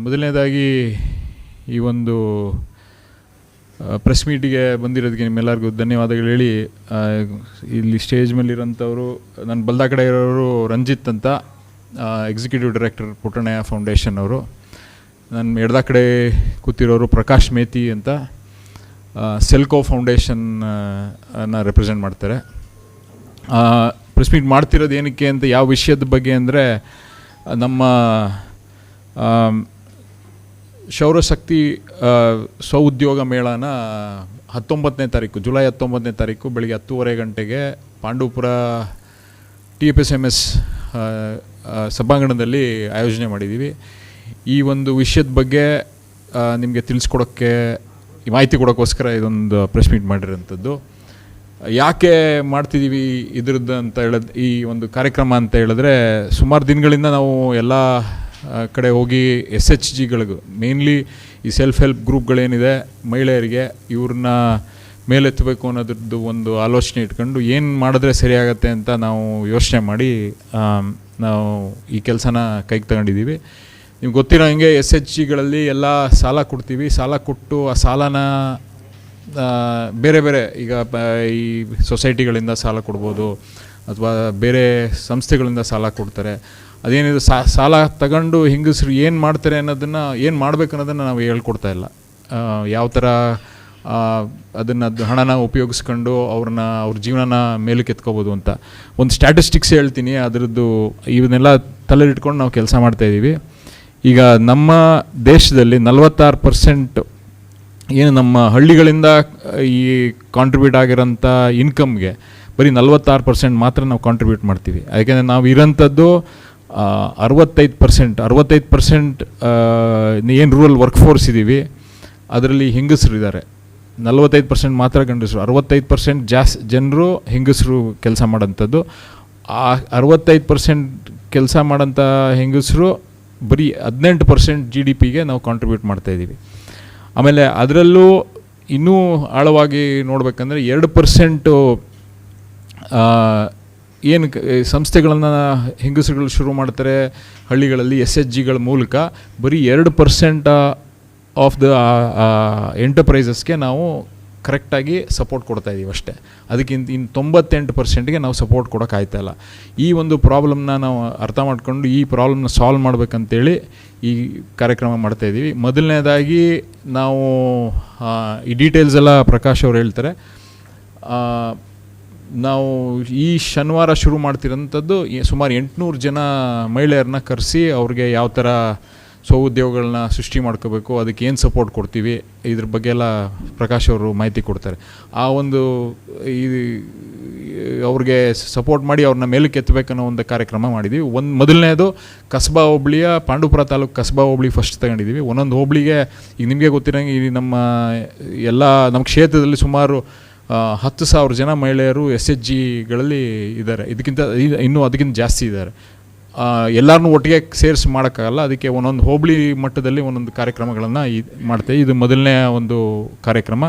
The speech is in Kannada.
ಮೊದಲನೇದಾಗಿ ಈ ಒಂದು ಪ್ರೆಸ್ ಮೀಟಿಗೆ ಬಂದಿರೋದಕ್ಕೆ ನಿಮ್ಮೆಲ್ಲರಿಗೂ ಧನ್ಯವಾದಗಳು ಹೇಳಿ, ಇಲ್ಲಿ ಸ್ಟೇಜ್ ಮೇಲಿರೋಂಥವರು ನನ್ನ ಬಲ್ದ ಕಡೆ ಇರೋರು ರಂಜಿತ್ ಅಂತ, ಎಕ್ಸಿಕ್ಯೂಟಿವ್ ಡೈರೆಕ್ಟರ್ ಪುಟ್ಟಣ್ಣಯ್ಯ ಫೌಂಡೇಶನ್ ಅವರು. ನನ್ನ ಎಡದ ಕಡೆ ಕೂತಿರೋರು ಪ್ರಕಾಶ್ ಮೇತಿ ಅಂತ, ಸೆಲ್ಕೋ ಫೌಂಡೇಶನ್ ರೆಪ್ರೆಸೆಂಟ್ ಮಾಡ್ತಾರೆ. ಪ್ರೆಸ್ ಮೀಟ್ ಮಾಡ್ತಿರೋದು ಏನಕ್ಕೆ ಅಂತ, ಯಾವ ವಿಷಯದ ಬಗ್ಗೆ ಅಂದರೆ, ನಮ್ಮ ಸೌರಶಕ್ತಿ ಸ್ವಉದ್ಯೋಗ ಮೇಳನ 19ನೇ ತಾರೀಕು, ಜುಲೈ 19ನೇ ತಾರೀಕು ಬೆಳಗ್ಗೆ 10:30 ಗಂಟೆಗೆ ಪಾಂಡವಪುರ TFSMS ಸಭಾಂಗಣದಲ್ಲಿ ಆಯೋಜನೆ ಮಾಡಿದ್ದೀವಿ. ಈ ಒಂದು ವಿಷಯದ ಬಗ್ಗೆ ನಿಮಗೆ ತಿಳಿಸ್ಕೊಡೋಕ್ಕೆ, ಮಾಹಿತಿ ಕೊಡೋಕ್ಕೋಸ್ಕರ ಇದೊಂದು ಪ್ರೆಸ್ ಮೀಟ್ ಮಾಡಿರೋಂಥದ್ದು. ಯಾಕೆ ಮಾಡ್ತಿದ್ದೀವಿ ಇದ್ರದ್ದು ಅಂತ ಹೇಳೋದು, ಈ ಒಂದು ಕಾರ್ಯಕ್ರಮ ಅಂತ ಹೇಳಿದ್ರೆ, ಸುಮಾರು ದಿನಗಳಿಂದ ನಾವು ಎಲ್ಲ ಕಡೆ ಹೋಗಿ SHGಗಳಿಗೂ, ಮೇನ್ಲಿ ಈ ಸೆಲ್ಫ್ ಹೆಲ್ಪ್ ಗ್ರೂಪ್ಗಳೇನಿದೆ ಮಹಿಳೆಯರಿಗೆ, ಇವ್ರನ್ನ ಮೇಲೆತ್ತಬೇಕು ಅನ್ನೋದ್ರದ್ದು ಒಂದು ಆಲೋಚನೆ ಇಟ್ಕೊಂಡು ಏನು ಮಾಡಿದ್ರೆ ಸರಿಯಾಗತ್ತೆ ಅಂತ ನಾವು ಯೋಚನೆ ಮಾಡಿ ನಾವು ಈ ಕೆಲಸನ ಕೈಗೆ ತಗೊಂಡಿದ್ದೀವಿ. ನಿಮ್ಗೆ ಗೊತ್ತಿರೋ ಹಾಗೆ SHGಗಳಲ್ಲಿ ಎಲ್ಲ ಸಾಲ ಕೊಡ್ತೀವಿ. ಸಾಲ ಕೊಟ್ಟು ಆ ಸಾಲನ ಬೇರೆ ಬೇರೆ, ಈಗ ಈ ಸೊಸೈಟಿಗಳಿಂದ ಸಾಲ ಕೊಡ್ಬೋದು ಅಥವಾ ಬೇರೆ ಸಂಸ್ಥೆಗಳಿಂದ ಸಾಲ ಕೊಡ್ತಾರೆ. ಅದೇನಿದೆ ಸಾಲ ತಗೊಂಡು ಹೆಂಗಸರು ಏನು ಮಾಡ್ತಾರೆ ಅನ್ನೋದನ್ನು, ಏನು ಮಾಡಬೇಕು ಅನ್ನೋದನ್ನು ನಾವು ಹೇಳ್ಕೊಡ್ತಾ ಇಲ್ಲ. ಯಾವ ಥರ ಅದನ್ನು ಹಣನ ಉಪಯೋಗಿಸ್ಕೊಂಡು ಅವ್ರ ಜೀವನನ ಮೇಲಕ್ಕೆ ಎತ್ಕೋಬೋದು ಅಂತ ಒಂದು ಸ್ಟ್ಯಾಟಿಸ್ಟಿಕ್ಸ್ ಹೇಳ್ತೀನಿ. ಅದರದ್ದು ಇವನ್ನೆಲ್ಲ ತಲೆಲಿಟ್ಕೊಂಡು ನಾವು ಕೆಲಸ ಮಾಡ್ತಾಯಿದ್ದೀವಿ. ಈಗ ನಮ್ಮ ದೇಶದಲ್ಲಿ 46% ಏನು ನಮ್ಮ ಹಳ್ಳಿಗಳಿಂದ ಈ ಕಾಂಟ್ರಿಬ್ಯೂಟ್ ಆಗಿರೋಂಥ ಇನ್ಕಮ್ಗೆ ಬರೀ 46% ಮಾತ್ರ ನಾವು ಕಾಂಟ್ರಿಬ್ಯೂಟ್ ಮಾಡ್ತೀವಿ. ಯಾಕೆಂದರೆ ನಾವು ಇರೋಂಥದ್ದು 65% ಏನು ರೂರಲ್ ವರ್ಕ್ಫೋರ್ಸ್ ಇದ್ದೀವಿ, ಅದರಲ್ಲಿ ಹೆಂಗಸರು ಇದ್ದಾರೆ. 45% ಮಾತ್ರ ಗಂಡಸರು, 65% ಜನರು ಹೆಂಗಸರು ಕೆಲಸ ಮಾಡೋಂಥದ್ದು. ಆ 65% ಕೆಲಸ ಮಾಡೋಂಥ ಹೆಂಗಸರು ಬರೀ 18% GDPಗೆ ನಾವು ಕಾಂಟ್ರಿಬ್ಯೂಟ್ ಮಾಡ್ತಾಯಿದ್ದೀವಿ. ಆಮೇಲೆ ಅದರಲ್ಲೂ ಇನ್ನೂ ಆಳವಾಗಿ ನೋಡಬೇಕಂದ್ರೆ 2% ಏನು ಸಂಸ್ಥೆಗಳನ್ನು ಹೆಂಗಸರುಗಳು ಶುರು ಮಾಡ್ತಾರೆ ಹಳ್ಳಿಗಳಲ್ಲಿ SHGಗಳ ಮೂಲಕ. ಬರೀ 2% ಆಫ್ ದ ಎಂಟರ್ಪ್ರೈಸಸ್ಗೆ ನಾವು ಕರೆಕ್ಟಾಗಿ ಸಪೋರ್ಟ್ ಕೊಡ್ತಾಯಿದ್ದೀವಿ ಅಷ್ಟೇ. ಅದಕ್ಕಿಂತ ಇನ್ನು 98%ಗೆ ನಾವು ಸಪೋರ್ಟ್ ಕೊಡೋಕ್ಕಾಯ್ತಾಯಿಲ್ಲ. ಈ ಒಂದು ಪ್ರಾಬ್ಲಮ್ನ ನಾವು ಅರ್ಥ ಮಾಡ್ಕೊಂಡು ಈ ಪ್ರಾಬ್ಲಮ್ನ ಸಾಲ್ವ್ ಮಾಡಬೇಕಂತೇಳಿ ಈ ಕಾರ್ಯಕ್ರಮ ಮಾಡ್ತಾಯಿದ್ದೀವಿ. ಮೊದಲನೇದಾಗಿ ನಾವು ಈ ಡೀಟೇಲ್ಸ್ ಎಲ್ಲ ಪ್ರಕಾಶ್ ಅವರು ಹೇಳ್ತಾರೆ. ನಾವು ಈ ಶನಿವಾರ ಶುರು ಮಾಡ್ತಿರೋಂಥದ್ದು ಸುಮಾರು 800 ಜನ ಮಹಿಳೆಯರನ್ನ ಕರೆಸಿ ಅವ್ರಿಗೆ ಯಾವ ಥರ ಸ್ವಉದ್ಯೋಗಗಳನ್ನ ಸೃಷ್ಟಿ ಮಾಡ್ಕೋಬೇಕು, ಅದಕ್ಕೆ ಏನು ಸಪೋರ್ಟ್ ಕೊಡ್ತೀವಿ, ಇದ್ರ ಬಗ್ಗೆ ಎಲ್ಲ ಪ್ರಕಾಶ್ ಅವರು ಮಾಹಿತಿ ಕೊಡ್ತಾರೆ. ಆ ಒಂದು ಅವ್ರಿಗೆ ಸಪೋರ್ಟ್ ಮಾಡಿ ಅವ್ರನ್ನ ಮೇಲಕ್ಕೆ ಎತ್ತಬೇಕನ್ನೋ ಒಂದು ಕಾರ್ಯಕ್ರಮ ಮಾಡಿದ್ದೀವಿ. ಮೊದಲನೇದು ಕಸ್ಬಾ ಹೋಬಳಿಯ ಪಾಂಡವಪುರ ತಾಲೂಕು ಕಸ್ಬಾ ಹೋಬಳಿ ಫಸ್ಟ್ ತಗೊಂಡಿದ್ದೀವಿ. ಒಂದೊಂದು ಹೋಬಳಿಗೆ ಈಗ ನಿಮಗೆ ಗೊತ್ತಿರೋಂಗೆ ಈ ನಮ್ಮ ನಮ್ಮ ಕ್ಷೇತ್ರದಲ್ಲಿ ಸುಮಾರು 10,000 ಜನ ಮಹಿಳೆಯರು SHGಗಳಲ್ಲಿ ಇದ್ದಾರೆ. ಅದಕ್ಕಿಂತ ಜಾಸ್ತಿ ಇದ್ದಾರೆ. ಎಲ್ಲರನ್ನೂ ಒಟ್ಟಿಗೆ ಸೇರಿಸಿ ಮಾಡೋಕ್ಕಾಗಲ್ಲ. ಅದಕ್ಕೆ ಒಂದೊಂದು ಹೋಬಳಿ ಮಟ್ಟದಲ್ಲಿ ಒಂದೊಂದು ಕಾರ್ಯಕ್ರಮಗಳನ್ನು ಮಾಡ್ತೇವೆ. ಇದು ಮೊದಲನೇ ಒಂದು ಕಾರ್ಯಕ್ರಮ.